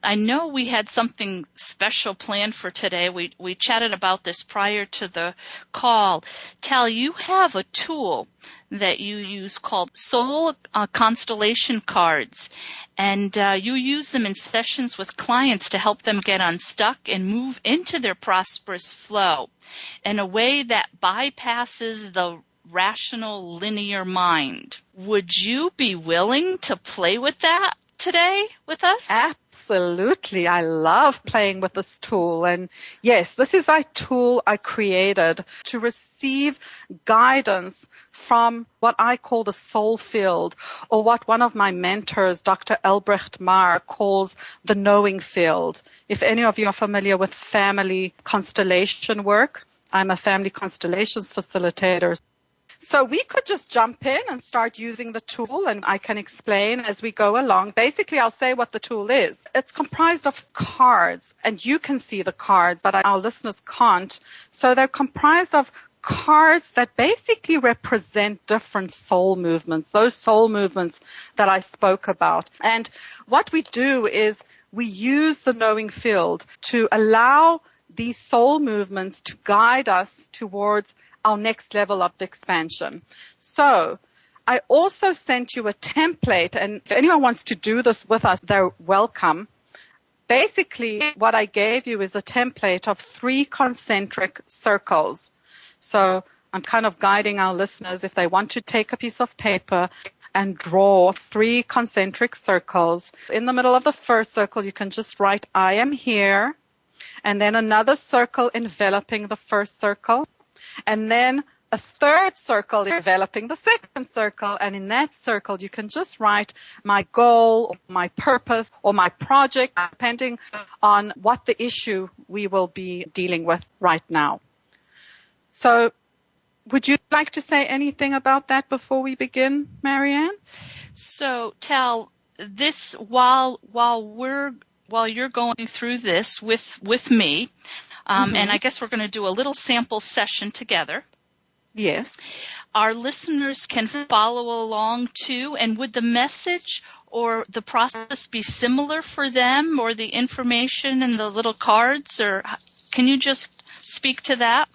I know we had something special planned for today. We chatted about this prior to the call. Tal, you have a tool that you use called Soul Constellation Cards, and you use them in sessions with clients to help them get unstuck and move into their prosperous flow in a way that bypasses the rational linear mind. Would you be willing to play with that today with us? Absolutely. I love playing with this tool. And yes, this is a tool I created to receive guidance from what I call the soul field, or what one of my mentors, Dr. Albrecht Marr, calls the knowing field. If any of you are familiar with family constellation work, I'm a family constellations facilitator. So we could just jump in and start using the tool, and I can explain as we go along. Basically, I'll say what the tool is. It's comprised of cards, and you can see the cards, but our listeners can't. So they're comprised of cards that basically represent different soul movements, those soul movements that I spoke about. And what we do is we use the knowing field to allow these soul movements to guide us towards our next level of expansion. So I also sent you a template, and if anyone wants to do this with us, they're welcome. Basically, what I gave you is a template of 3 concentric circles. So I'm kind of guiding our listeners, if they want to take a piece of paper and draw 3 concentric circles. In the middle of the first circle, you can just write, I am here, and then another circle enveloping the first circle, and then a third circle enveloping the second circle. And in that circle, you can just write my goal, or my purpose, or my project, depending on what the issue we will be dealing with right now. So would you like to say anything about that before we begin, Marianne? So, Tal, this while you're going through this with me, and I guess we're going to do a little sample session together. Yes. Our listeners can follow along too, and would the message or the process be similar for them, or the information and the little cards, or can you just speak to that?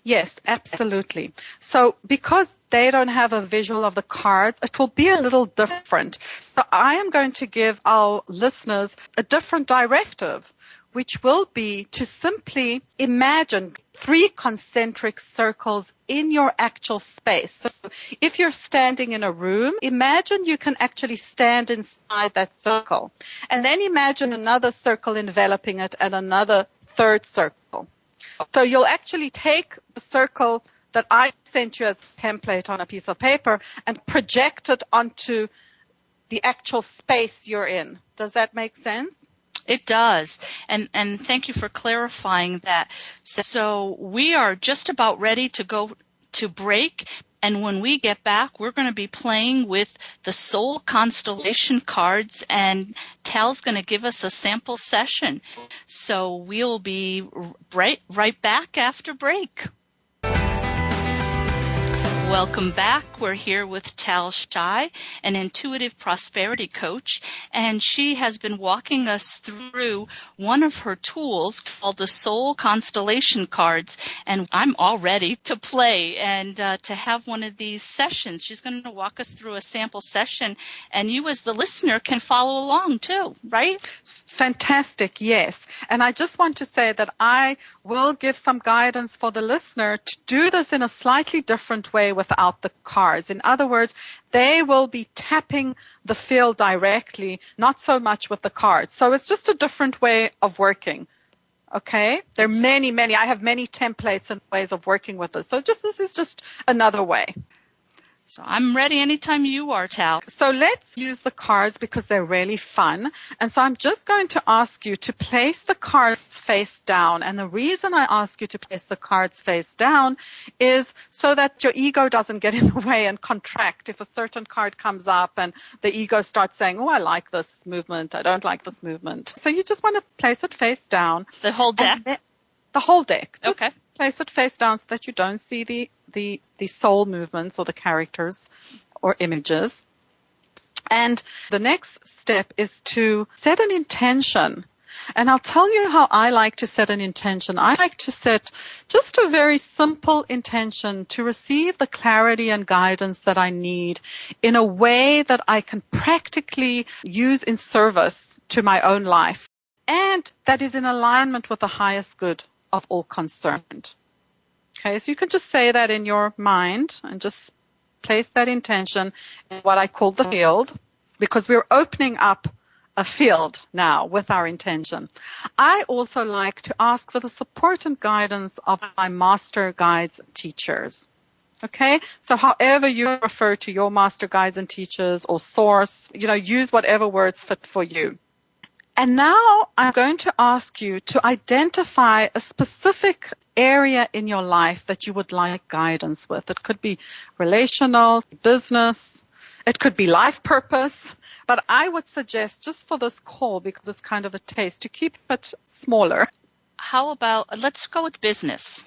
Yes, absolutely. So because they don't have a visual of the cards, it will be a little different. So I am going to give our listeners a different directive, which will be to simply imagine 3 concentric circles in your actual space. So if you're standing in a room, imagine you can actually stand inside that circle. And then imagine another circle enveloping it and another third circle. So you'll actually take the circle that I sent you as a template on a piece of paper and project it onto the actual space you're in. Does that make sense? It does. And thank you for clarifying that. So we are just about ready to go to break. And when we get back, we're going to be playing with the Soul Constellation cards, and Tal's going to give us a sample session. So we'll be right back after break. Welcome back. We're here with Tal Shai, an intuitive prosperity coach, and she has been walking us through one of her tools called the Soul Constellation cards, and I'm all ready to play and to have one of these sessions. She's going to walk us through a sample session, and you as the listener can follow along too, right? Fantastic, yes. And I just want to say that I will give some guidance for the listener to do this in a slightly different way without the cards. In other words, they will be tapping the field directly, not so much with the cards. So it's just a different way of working. Okay? There are many. I have many templates and ways of working with this. So this is just another way. So I'm ready anytime you are, Tal. So let's use the cards because they're really fun. And so I'm just going to ask you to place the cards face down. And the reason I ask you to place the cards face down is so that your ego doesn't get in the way and contract. If a certain card comes up and the ego starts saying, oh, I like this movement, I don't like this movement. So you just want to place it face down. The whole deck? The whole deck. Just okay. Place it face down so that you don't see the soul movements or the characters or images. And the next step is to set an intention. And I'll tell you how I like to set an intention. I like to set just a very simple intention to receive the clarity and guidance that I need in a way that I can practically use in service to my own life, and that is in alignment with the highest good of all concerned. Okay, so you can just say that in your mind and just place that intention in what I call the field, because we're opening up a field now with our intention. I also like to ask for the support and guidance of my master guides and teachers. Okay, so however you refer to your master guides and teachers or source, use whatever words fit for you. And now I'm going to ask you to identify a specific area in your life that you would like guidance with. It could be relational, business, it could be life purpose, but I would suggest just for this call, because it's kind of a taste, to keep it smaller. How about, let's go with business.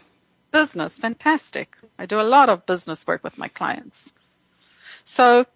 Business, fantastic. I do a lot of business work with my clients. So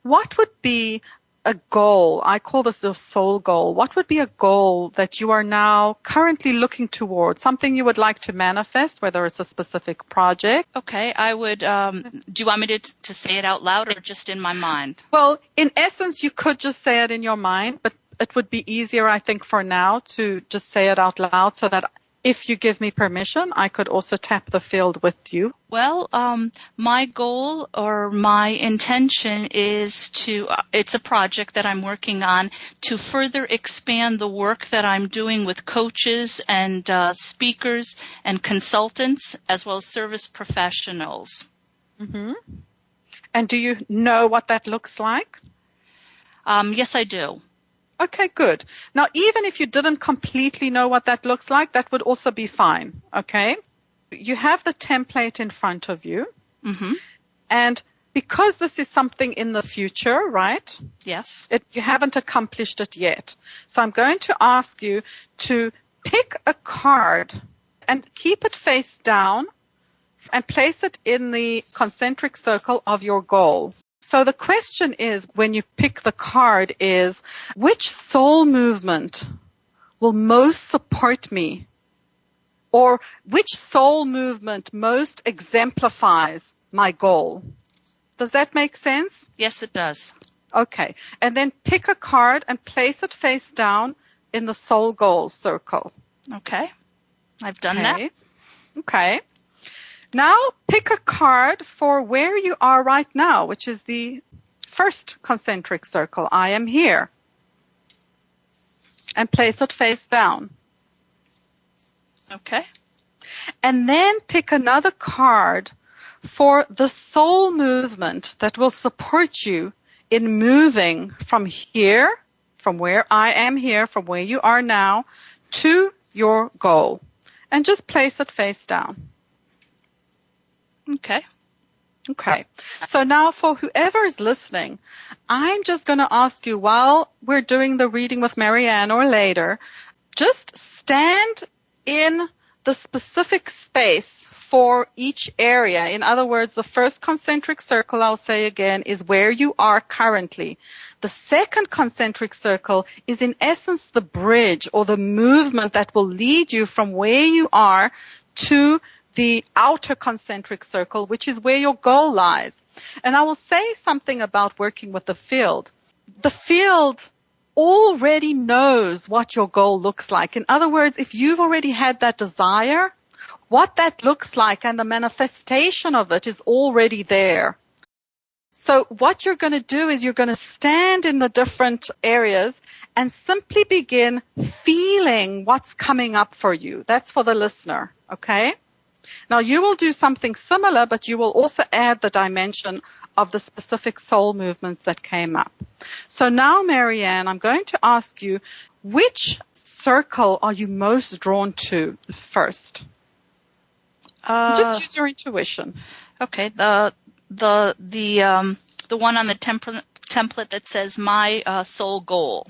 what would be a goal? I call this a soul goal. What would be a goal that you are now currently looking towards, something you would like to manifest, whether it's a specific project? Okay, I would, do you want me to say it out loud or just in my mind? Well, in essence, you could just say it in your mind, but it would be easier, I think, for now to just say it out loud so that if you give me permission, I could also tap the field with you. Well, my goal or my intention is it's a project that I'm working on to further expand the work that I'm doing with coaches and speakers and consultants as well as service professionals. Mm-hmm. And do you know what that looks like? Yes, I do. Okay, good. Now, even if you didn't completely know what that looks like, that would also be fine, okay? You have the template in front of you. Mm-hmm. And because this is something in the future, right? Yes. You haven't accomplished it yet. So I'm going to ask you to pick a card and keep it face down and place it in the concentric circle of your goal. So the question is, when you pick the card, is which soul movement will most support me? Or which soul movement most exemplifies my goal? Does that make sense? Yes, it does. Okay. And then pick a card and place it face down in the soul goal circle. Okay. I've done that. Okay. Now pick a card for where you are right now, which is the first concentric circle. I am here. And place it face down. Okay. And then pick another card for the soul movement that will support you in moving from here, from where I am here, from where you are now, to your goal. And just place it face down. Okay. Okay. So now for whoever is listening, I'm just going to ask you while we're doing the reading with Marianne or later, just stand in the specific space for each area. In other words, the first concentric circle, I'll say again, is where you are currently. The second concentric circle is in essence the bridge or the movement that will lead you from where you are to the outer concentric circle, which is where your goal lies. And I will say something about working with the field. The field already knows what your goal looks like. In other words, if you've already had that desire, what that looks like and the manifestation of it is already there. So what you're going to do is you're going to stand in the different areas and simply begin feeling what's coming up for you. That's for the listener, okay? Now, you will do something similar, but you will also add the dimension of the specific soul movements that came up. So now, Marianne, I'm going to ask you, which circle are you most drawn to first? Just use your intuition. Okay. The one on the template that says my soul goal.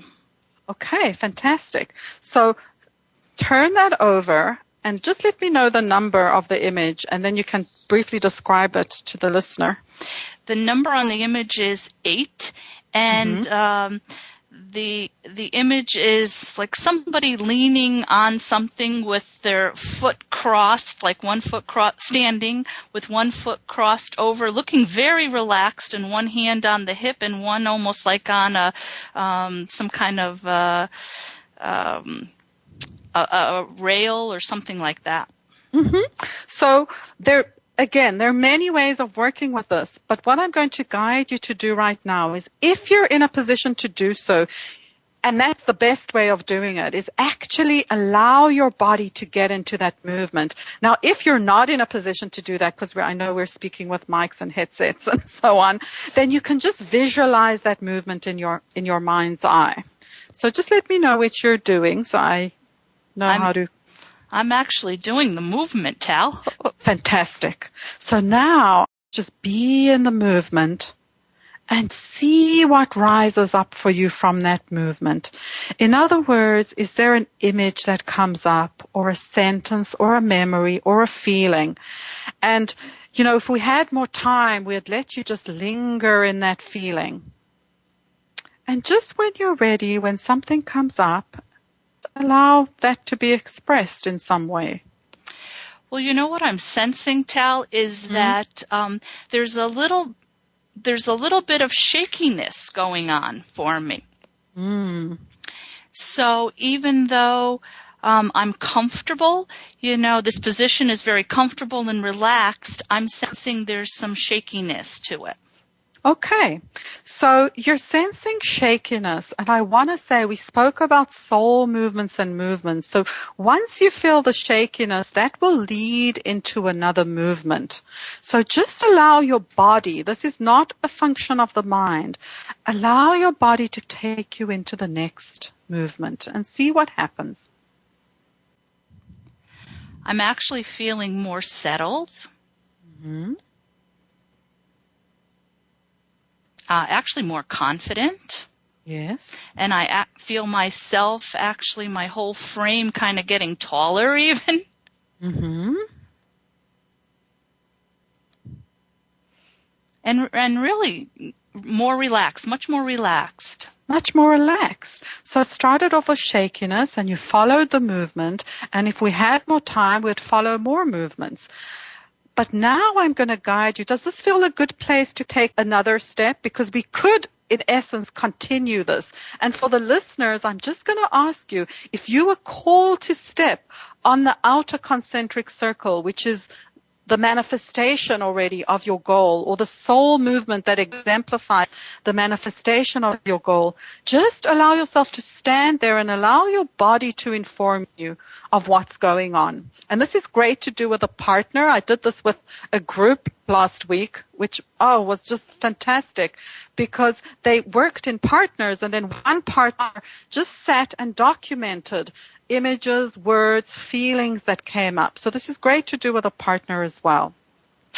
Okay, fantastic. So turn that over. And just let me know the number of the image, and then you can briefly describe it to the listener. The number on the image is 8, And the image is like somebody leaning on something with their foot crossed, like one foot standing with one foot crossed over, looking very relaxed, and one hand on the hip and one almost like on a some kind of a rail or something like that. So there are many ways of working with this, but what I'm going to guide you to do right now is, if you're in a position to do so, and that's the best way of doing it, is actually allow your body to get into that movement. Now, if you're not in a position to do that, because I know we're speaking with mics and headsets and so on, then you can just visualize that movement in your mind's eye. So just let me know what you're doing so I know how to. I'm actually doing the movement, Tal. Fantastic. So now just be in the movement and see what rises up for you from that movement. In other words, is there an image that comes up, or a sentence, or a memory, or a feeling? And, if we had more time, we'd let you just linger in that feeling. And just when you're ready, when something comes up, allow that to be expressed in some way. Well, you know what I'm sensing, Tal, is that there's a little bit of shakiness going on for me. So even though I'm comfortable, this position is very comfortable and relaxed, I'm sensing there's some shakiness to it. Okay, so you're sensing shakiness, and I want to say we spoke about soul movements and movements. So once you feel the shakiness, that will lead into another movement. So just allow your body, this is not a function of the mind, allow your body to take you into the next movement and see what happens. I'm actually feeling more settled. Actually more confident. Yes. And I feel myself, actually my whole frame kind of getting taller even. And really more relaxed, much more relaxed. Much more relaxed. So it started off with shakiness, and you followed the movement, and if we had more time, we'd follow more movements. But now I'm going to guide you. Does this feel a good place to take another step? Because we could, in essence, continue this. And for the listeners, I'm just going to ask you, if you were called to step on the outer concentric circle, which is the manifestation already of your goal, or the soul movement that exemplifies the manifestation of your goal, just allow yourself to stand there and allow your body to inform you of what's going on. And this is great to do with a partner. I did this with a group last week, which was just fantastic, because they worked in partners, and then one partner just sat and documented images, words, feelings that came up. So this is great to do with a partner as well.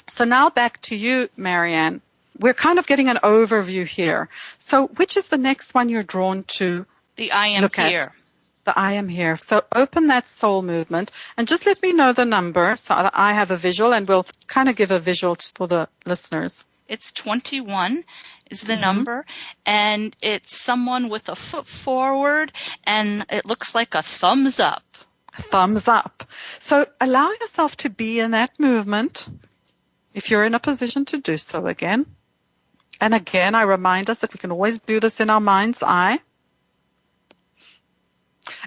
So now back to you, Marianne. We're kind of getting an overview here. So which is the next one you're drawn to? The I am here. The I am here. So open that soul movement and just let me know the number so that I have a visual, and we'll kind of give a visual for the listeners. It's 21 is the number, and it's someone with a foot forward, and it looks like a thumbs up. Thumbs up. So allow yourself to be in that movement if you're in a position to do so again. And again, I remind us that we can always do this in our mind's eye.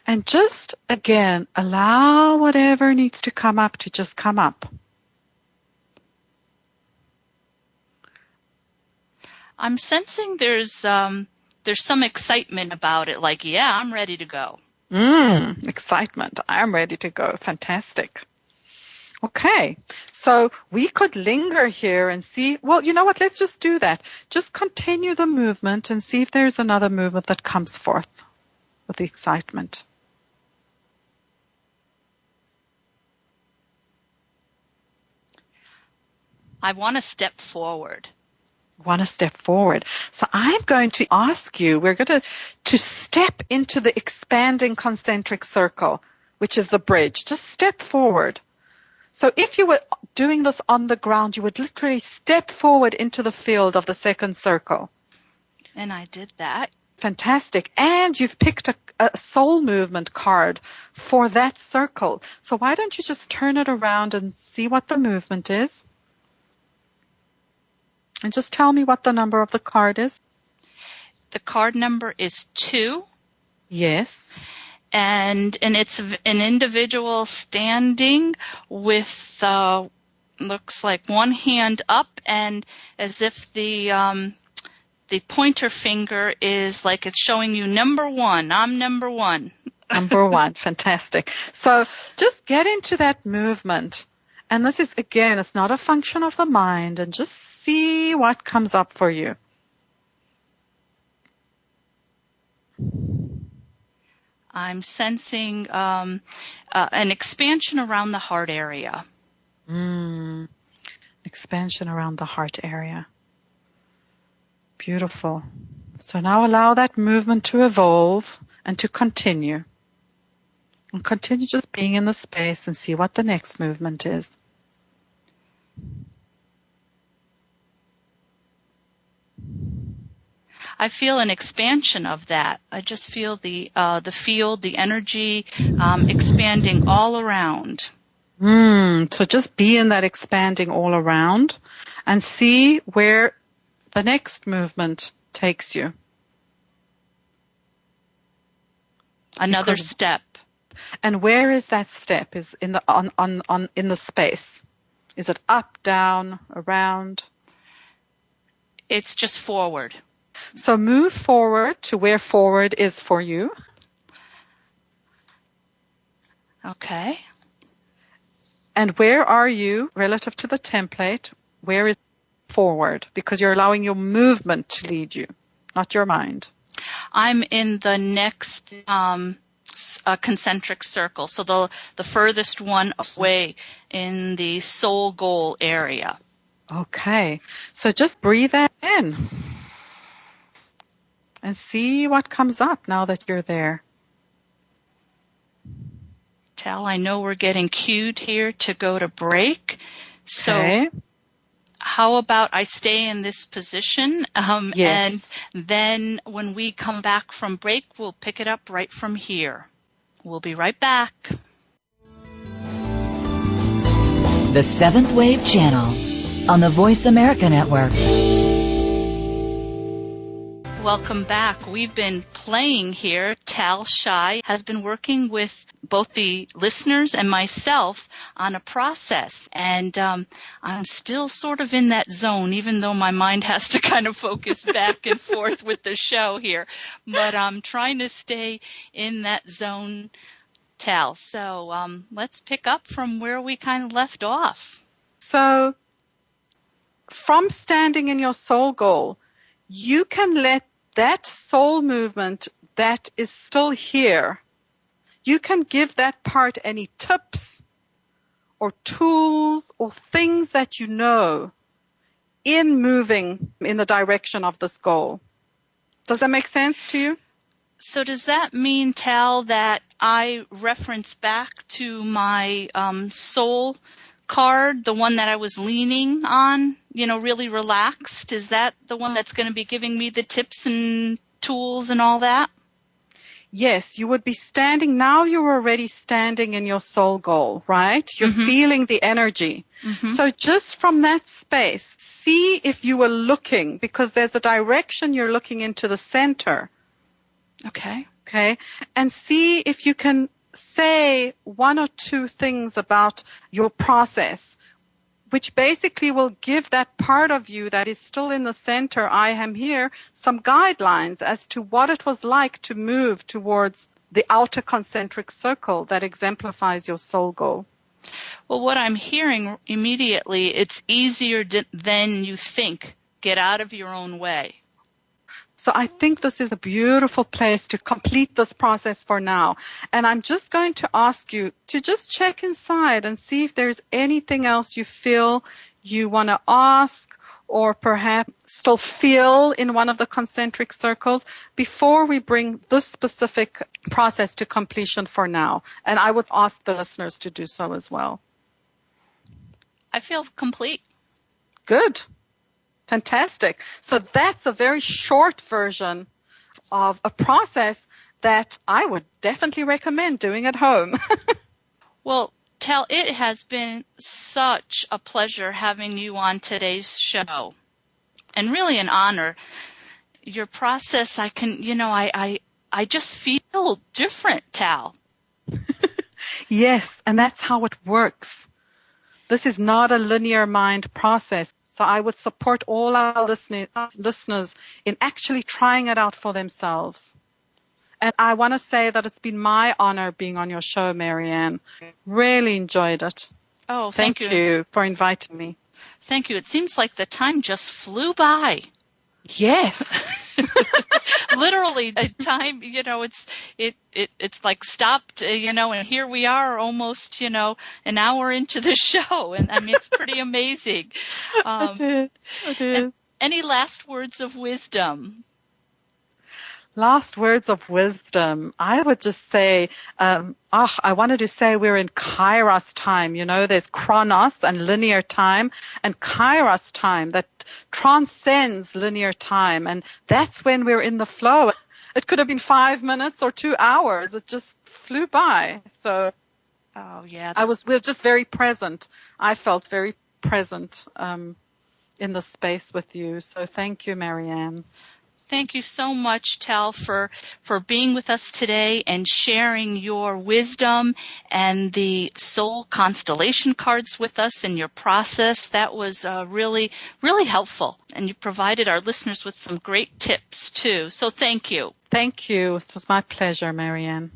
And just, again, allow whatever needs to come up to just come up. I'm sensing there's some excitement about it, like, yeah, I'm ready to go. Excitement. I'm ready to go. Fantastic. Okay. So we could linger here and see, well, you know what? Let's just do that. Just continue the movement and see if there's another movement that comes forth with the excitement. I want to step forward. So I'm going to ask you, we're going to step into the expanding concentric circle, which is the bridge. Just step forward. So if you were doing this on the ground, you would literally step forward into the field of the second circle. And I did that. Fantastic. And you've picked a soul movement card for that circle. So why don't you just turn it around and see what the movement is? And just tell me what the number of the card is. The card number is 2. Yes. And it's an individual standing with, looks like one hand up, and as if the pointer finger is like it's showing you number 1. I'm number 1. Number 1. Fantastic. So just get into that movement. And this is, again, it's not a function of the mind. And just see what comes up for you. I'm sensing an expansion around the heart area. Expansion around the heart area. Beautiful. So now allow that movement to evolve and to continue. And continue just being in the space and see what the next movement is. I feel an expansion of that. I just feel the field, the energy expanding all around. So just be in that expanding all around and see where the next movement takes you. Another step. And where is that step? Is in the in the space? Is it up, down, around? It's just forward. So move forward to where forward is for you. Okay. And where are you relative to the template? Where is forward? Because you're allowing your movement to lead you, not your mind. I'm in the next concentric circle, so the furthest one away in the soul goal area. Okay. So just breathe that in. And see what comes up now that you're there. Tal, I know we're getting cued here to go to break. So how about I stay in this position? Yes. And then when we come back from break, we'll pick it up right from here. We'll be right back. The Seventh Wave Channel on the Voice America Network. Welcome back. We've been playing here. Tal Shai has been working with both the listeners and myself on a process. And I'm still sort of in that zone, even though my mind has to kind of focus back and forth with the show here. But I'm trying to stay in that zone, Tal. So let's pick up from where we kind of left off. So from standing in your soul goal, you can let that soul movement that is still here, you can give that part any tips or tools or things that you know in moving in the direction of this goal. Does that make sense to you? So does that mean, Tal, that I reference back to my soul card, the one that I was leaning on, really relaxed? Is that the one that's going to be giving me the tips and tools and all that? Yes, you would be standing. Now you're already standing in your soul goal, right? You're feeling the energy. So just from that space, see if you were looking, because there's a direction you're looking into the center. Okay. Okay. And see if you can say one or two things about your process, which basically will give that part of you that is still in the center, I am here, some guidelines as to what it was like to move towards the outer concentric circle that exemplifies your soul goal. Well, what I'm hearing immediately, it's easier than you think. Get out of your own way. So I think this is a beautiful place to complete this process for now. And I'm just going to ask you to just check inside and see if there's anything else you feel you want to ask or perhaps still feel in one of the concentric circles before we bring this specific process to completion for now. And I would ask the listeners to do so as well. I feel complete. Good. Fantastic. So that's a very short version of a process that I would definitely recommend doing at home. Well, Tal, it has been such a pleasure having you on today's show, and really an honor. Your process, I just feel different, Tal. Yes, and that's how it works. This is not a linear mind process. So I would support all our listeners in actually trying it out for themselves. And I want to say that it's been my honor being on your show, Marianne. Really enjoyed it. Oh, Thank you for inviting me. Thank you. It seems like the time just flew by. Yes. Literally, the time, it's like stopped, and here we are almost, an hour into the show. And I mean, it's pretty amazing. It is. Any last words of wisdom? Last words of wisdom. I would just say, I wanted to say we're in Kairos time. There's Chronos and linear time, and Kairos time that transcends linear time. And that's when we're in the flow. It could have been 5 minutes or 2 hours. It just flew by. So, oh yeah, we're just very present. I felt very present, in the space with you. So thank you, Marianne. Thank you so much, Tal, for being with us today and sharing your wisdom and the soul constellation cards with us in your process. That was really, really helpful. And you provided our listeners with some great tips, too. So thank you. Thank you. It was my pleasure, Marianne.